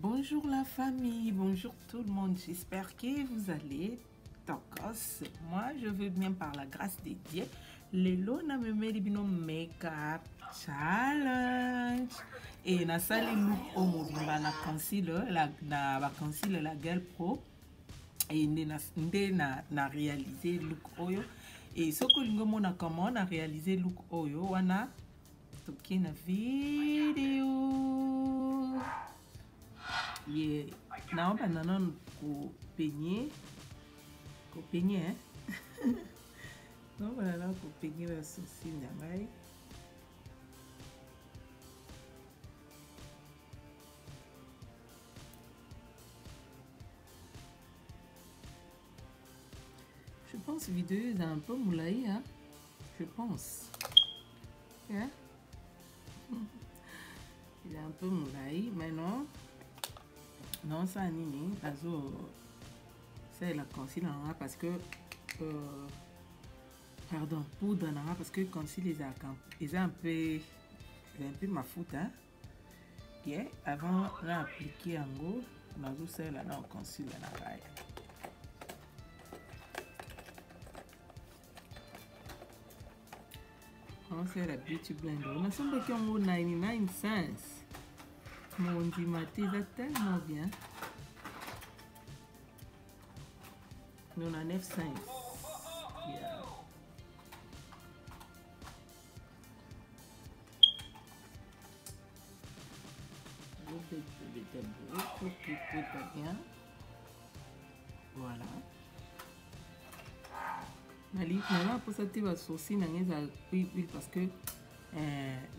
Bonjour la famille, bonjour tout le monde, j'espère que vous allez tokos. Moi je veux bien par la grâce de Dieu. Lelo na memeli bino makeup challenge et na sali look au mobimba na concealer na concealer la Girl Pro et na réaliser look oyo et ce que lingo mona comment na réaliser look oyo wana toki na vidéo. Yeah. Naomba nanon kupenye hein. Naomba nanon kupenye wa sosi nyangai. Je pense vidéo est un peu moulaï hein. Je pense. Hein? Il est un peu moulaï mais non. Non, ça nini, c'est la concealer parce que pardon, poudre parce que concealer est un peu ma faute hein. Yeah, avant d'appliquer en gros, nous c'est la non concealer on c'est la beauty blender. On a semblé qu'on a 99 cents. Mon dimaté, c'est tellement bien. Nous on a 9 cents. Yeah. Bien. Voilà. Maintenant, pour ça, tu vas saucer parce que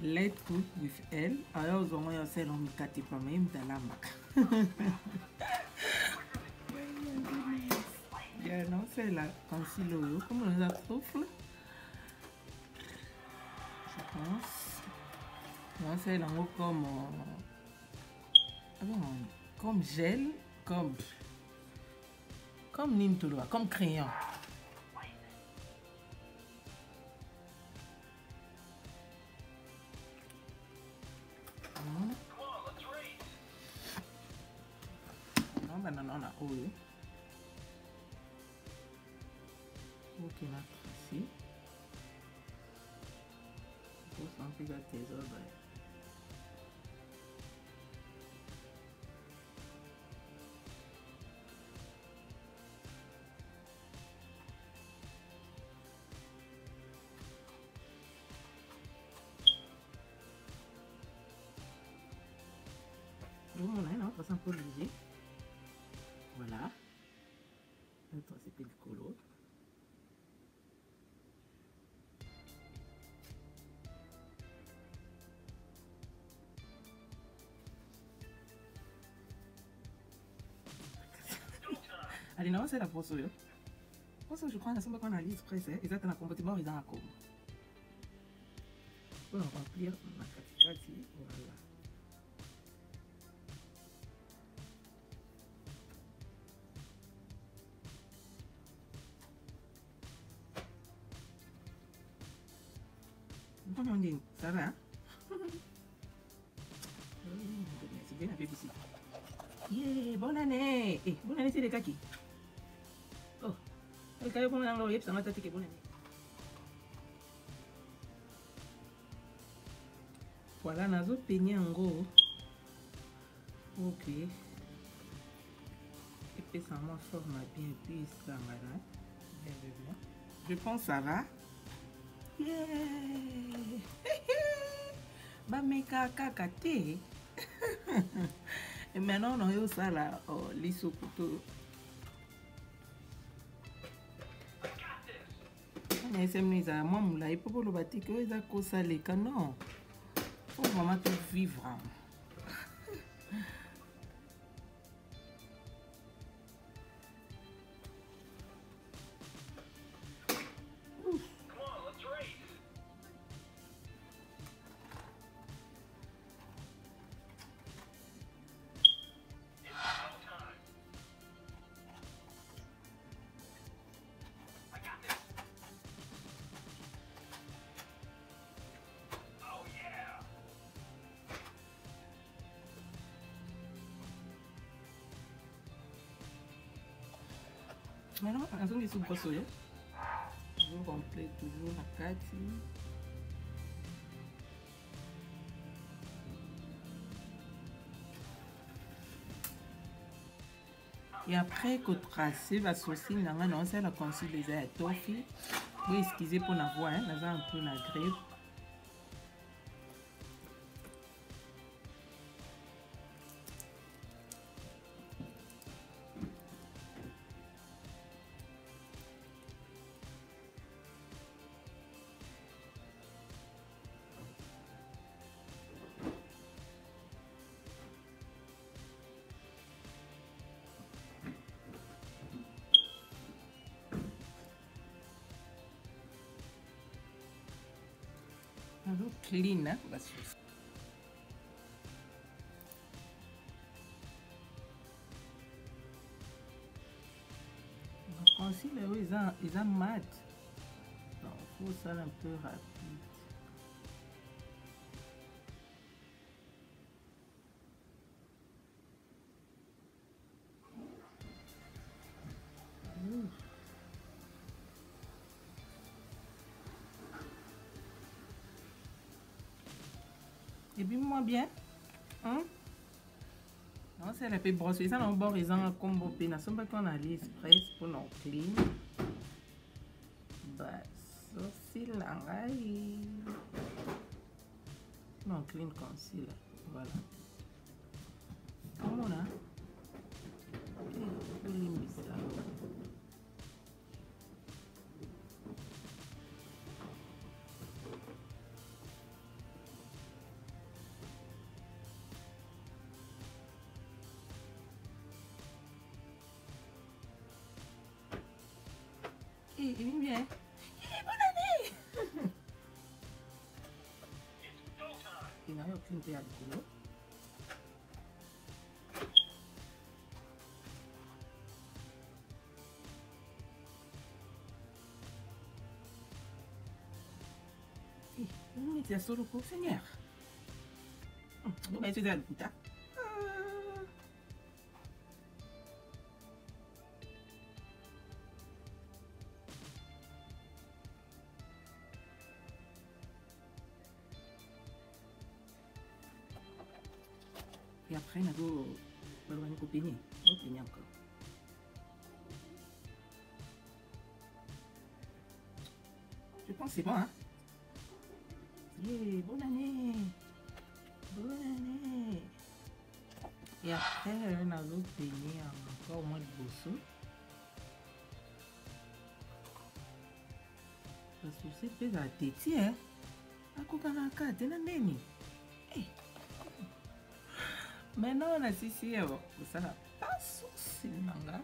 let cook with elle. Alors, on va faire un mikate pas même dans la mac. Non, c'est la concealer. Comment on la trouve? Je pense. Non, c'est là comme gel, comme Nintolo, comme crayon. Non, oil. Ok, là, ici. Pour remplir la trésor. Bon, là, on passe un peu léger. Voilà. Attends, c'est plus le color. Allez, non, c'est la pose. Pour ça, je crois qu'on a l'esprit, c'est exactement un comportement dans la com. Pour remplir ma caticati, voilà. Comment on dit? Ça va? C'est bien la BBC. Yeah, bonne année! Eh, bonne année, c'est les kaki. Oh, le caillou qu'on a dans l'oreille, ça m'a tâté que bonne année. Voilà, nazo peigné en gros. Ok. Et puis ça m'a forme bien, puis ça m'a là. Bien. Je pense que ça va. Yeah! Bah, mais kaka té. Et maintenant, on a ça là, liso couteau. Mais c'est moi, moula, il faut le bâtir que ça cause les canons. Faut vraiment tout vivre. Maintenant, on a sous brosse. Je complète toujours la carte. Et après que tracé va saucer, on sait la consigne des étoffes. Oui, excusez pour la voix, on a un peu la grippe. Alors, clean, hein, la sauce. Consigne, oui, ils ont mat. Donc, il faut ça un peu rapide. Et puis, moi, bien. Hein? Non, c'est la paix brosse. Ça, on va boire, ils ont un combo. Ils n'ont pas qu'on a l'express pour nous clean. Bah, ça, c'est là. Non, clean concealer. Voilà. Comment là? Et limite ça. Et bien. Bonne année! Il n'y a aucune paix à l'écolo. Il y a solo pour Seigneur. Vous mettez dans le putain. Et après, on va nous peigner. On va peigner encore. Je pense que c'est bon, hein? Yeah, bonne année! Bonne année! Et après, on a l'autre peigner encore au moins de bosso. Parce que c'est fait à la tête, hein? À quoi qu'on a carte, on a neni. Maintenant, on a ici, ça n'a pas souci, là.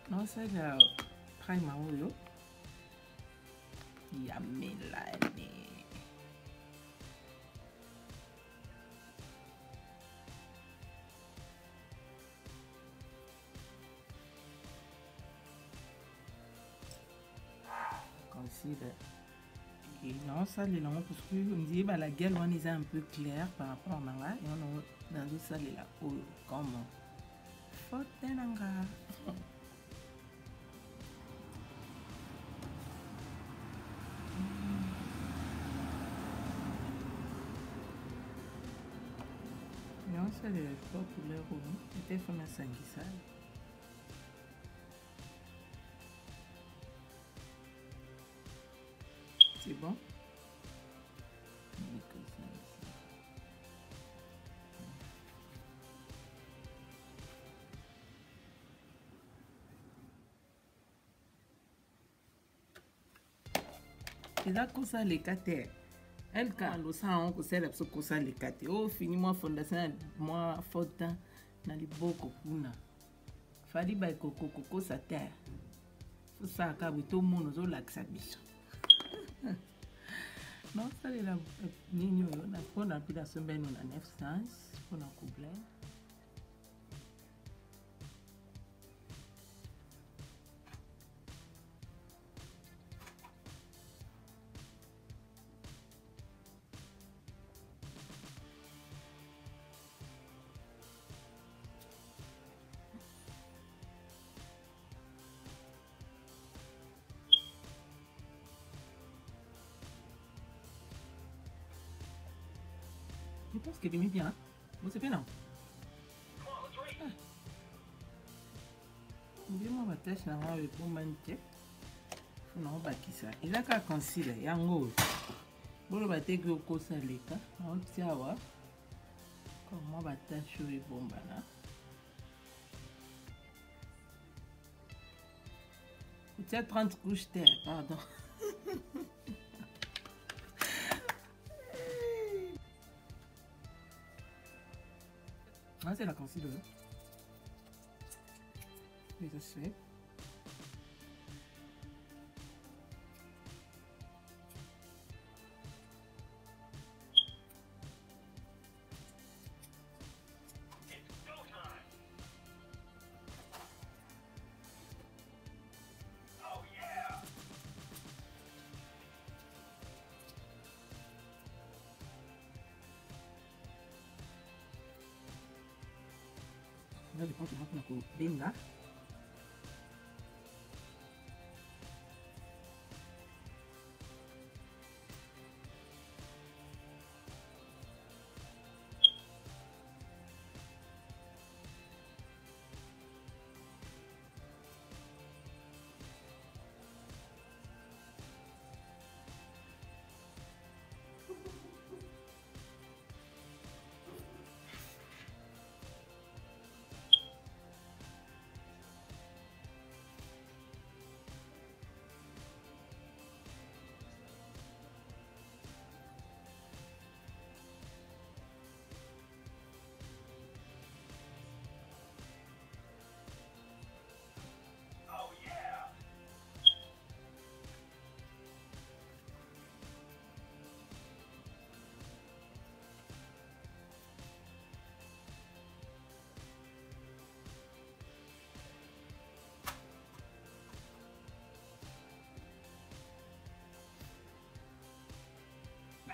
Non, c'est le primer oil. Yummy l'année. Concealer. Et non, ça, les longs, parce que on dit, bah, la gueule, on est un peu clair par rapport à là. Et on a dans le salle, là, comme faute d'anga. Non, ça, les pas pour les roues. C'était fait ma sanguissale. C'est bon? Et là, comme ça, les quatre. Elle, quand le sang, on sait que ça, les quatre. Oh, fini, moi, fondation, moi, faute, dans les beaux cocuna. Fali, bah, coco, ça terre. Faut ça, quand tout le monde, on a que ça, biche. Non, ça, c'est la ligne, on a pris la semaine, on a 9 sens, on a couplé. Je pense qu'il aimait bien. Vous savez, non? Ndimo batasi na nga ekomani te funa obakisa ezaka concealer yango oyo boloba teke okosa leka naotia awa mwa batache oyo ebombana otia 30 couches te pardon. Ah, c'est la concealer. Ça se fait. Là, je pense que je vais faire là.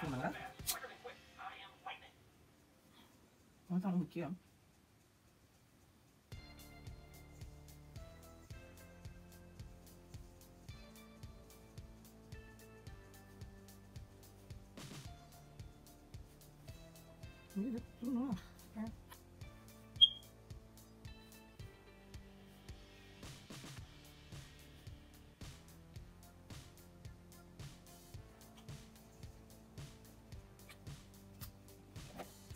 Voilà. On va bouquet. Hein. Il est tout noir. Hein.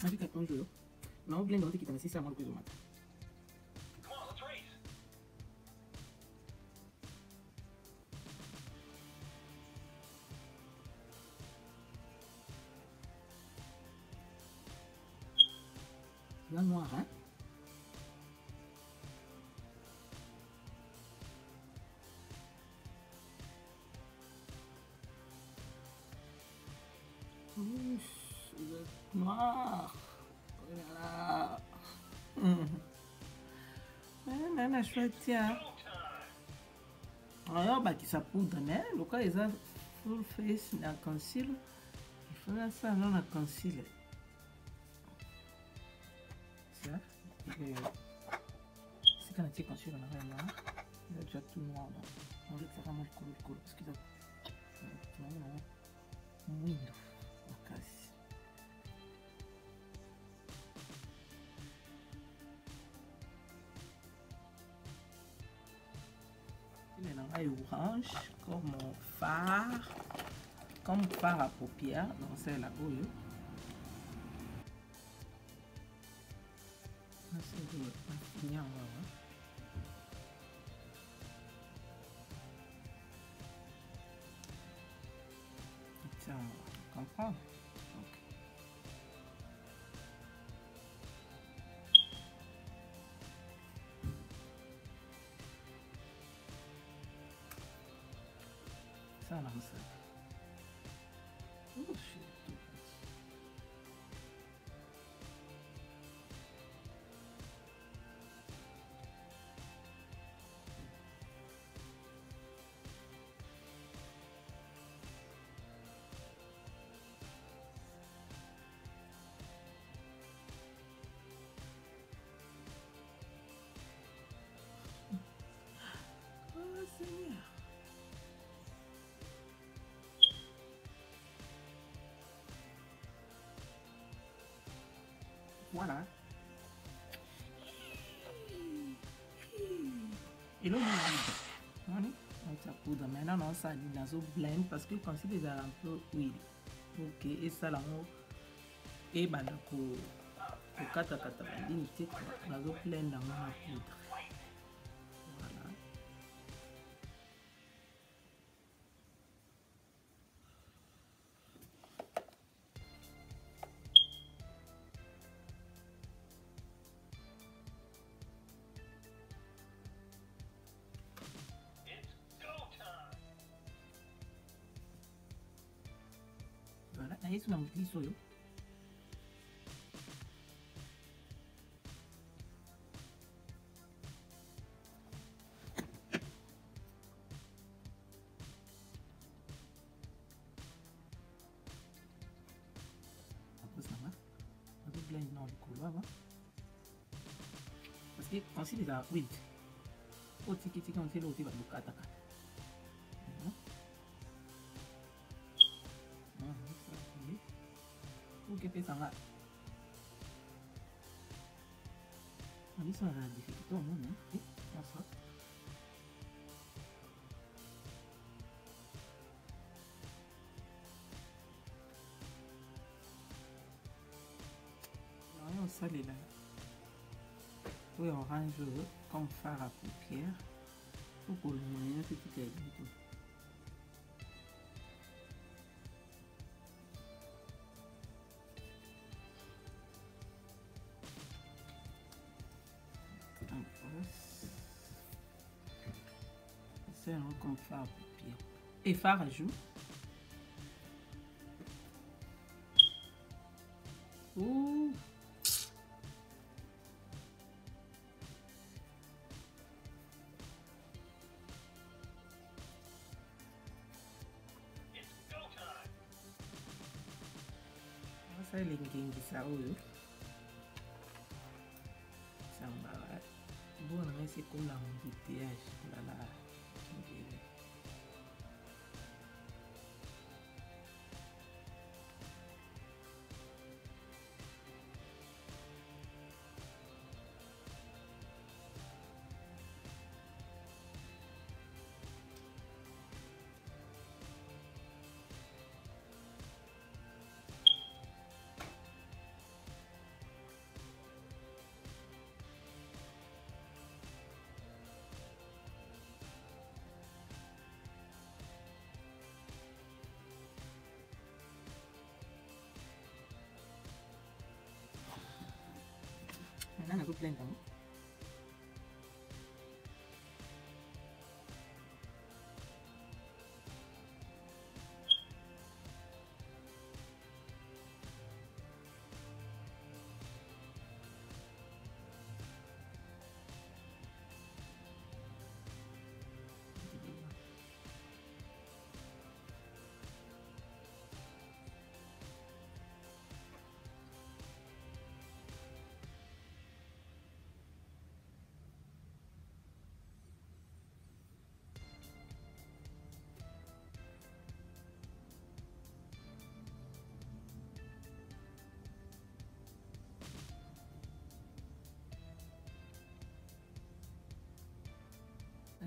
Avec un conjure. Non, on blende qui t'a mis ça, moi, le plus au matin. Là, noir, hein? Noir. Voilà. Nana chouette. Alors, bah, qui ça poudre, mais le cas, ils ont full face na concealer. Il faut ça, non, na concealer. Ça. C'est quand tu concealer, on a vraiment. Il a déjà tout noir. On va faire vraiment le cool. Parce qu'il a. Non. Oui, on casse. Il est orange comme phare, à paupières. Donc c'est la boule. C'est de finir. Tiens, on comprend. Ça, là, ça. Oh, shit. Oh, Seigneur. Voilà. Et là, on vide. On poudre. Maintenant, on s'allie dans le blend parce que quand c'est déjà un peu huile. Ok, et ça là, on et bah d'accord. Au kata kata, limité quoi. On a blend dans la poudre. Voilà. Voilà, là, il y a un petit soyo. Blend dans le couloir parce que quand c'est déjà huile au tiki tiki on sait l'autre va nous kata kata ok fait ça va on dit ça va difficulté au monde et on sort on sale là oui orange comme fard à paupières pour que le moyen petit caillou tout. C'est un comme fard à paupières et fard à joues. Ouh. Ça les gains ça oui. Ça va. Bon, mais c'est comme l'embouteillage là. Maintenant, on a plein de temps.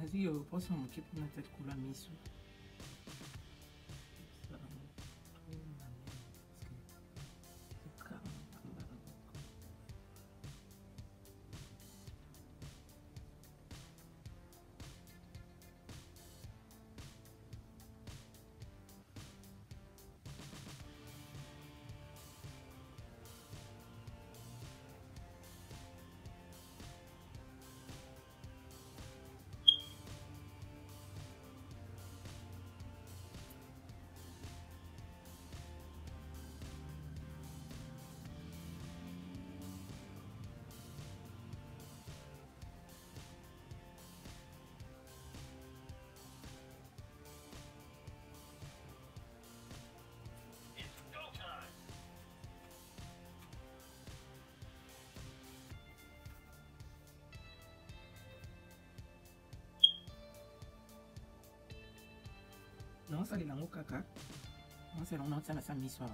Assim, eu posso tipo na circular nisso. Non, ça les langues caca. Non, c'est l'on a ça la miswa.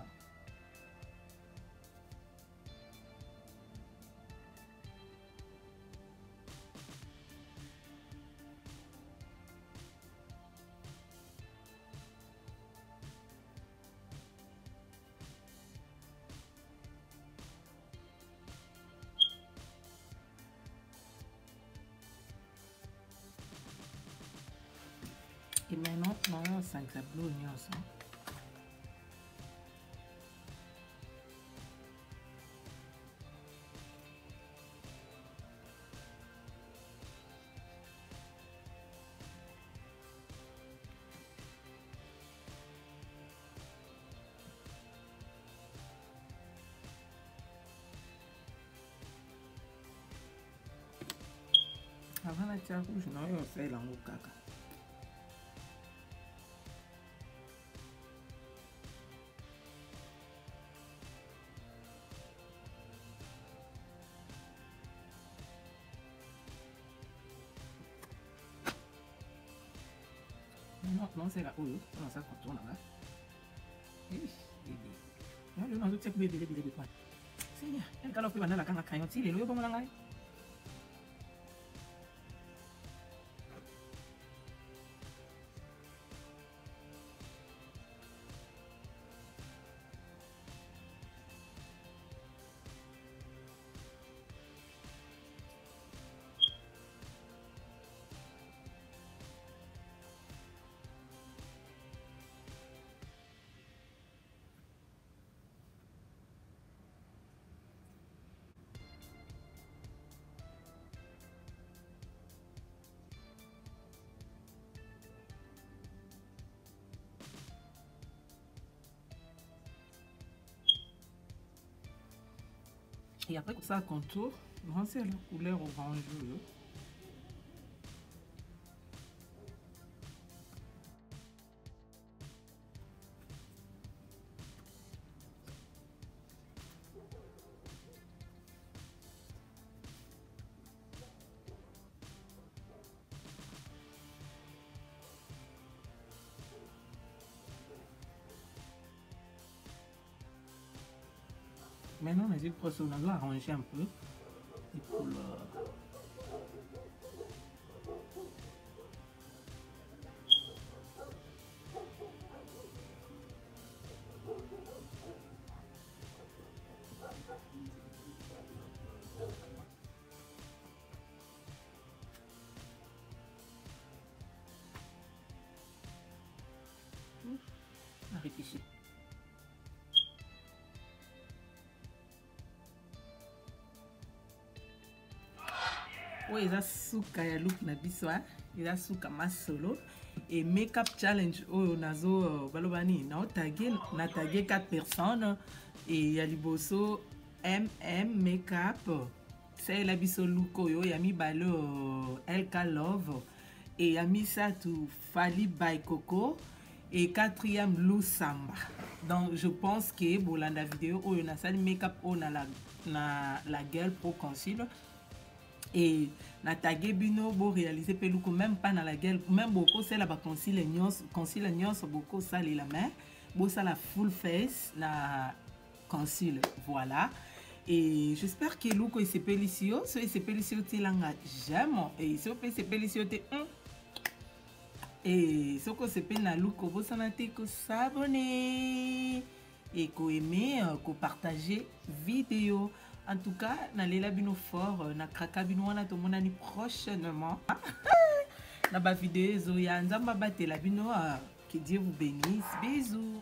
Non, 5 ça bleu nyonso. Avant la tia rouge, non, on fait l'ango kaka. Non, c'est la oyo, on ça contourne là. Non, le non, c'est bébé. C'est bien. Elle quand on peut la kanga crayon, il est le bon là. Et après que ça contour, c'est la couleur orange. Maintenant, on essaie de arranger un peu les couleurs. Arrêtez ici. Oui, il y a souka ya look na biso, il y a souka masolo et makeup challenge oh nazo balobani na tagué 4 personnes et il y a liboso makeup c'est la biso look yo ya mi balo LK Love et ya mi satu Fali by Coco et quatrième Lou Samba. Donc je pense que bolanda vidéo oh na sali makeup oh na la gueule pro concealer. Et na tagué bino bo réaliser peluko même pas dans la gueule même beaucoup c'est la ba concealer nyos beaucoup ça la main bo ça la full face la concealer voilà et j'espère que luko il se pélicio so il se pélicio tilanga j'aime et so peut se pélicio te et so ko se pe na luko bo sana te ko s'abonner et ko aimer ko partager vidéo. En tout cas, nalela bino fort, na kraka bino wana to monani prochainement. Na ba vidéo zo ya nzamba batela bino, que Dieu vous bénisse. Bisous.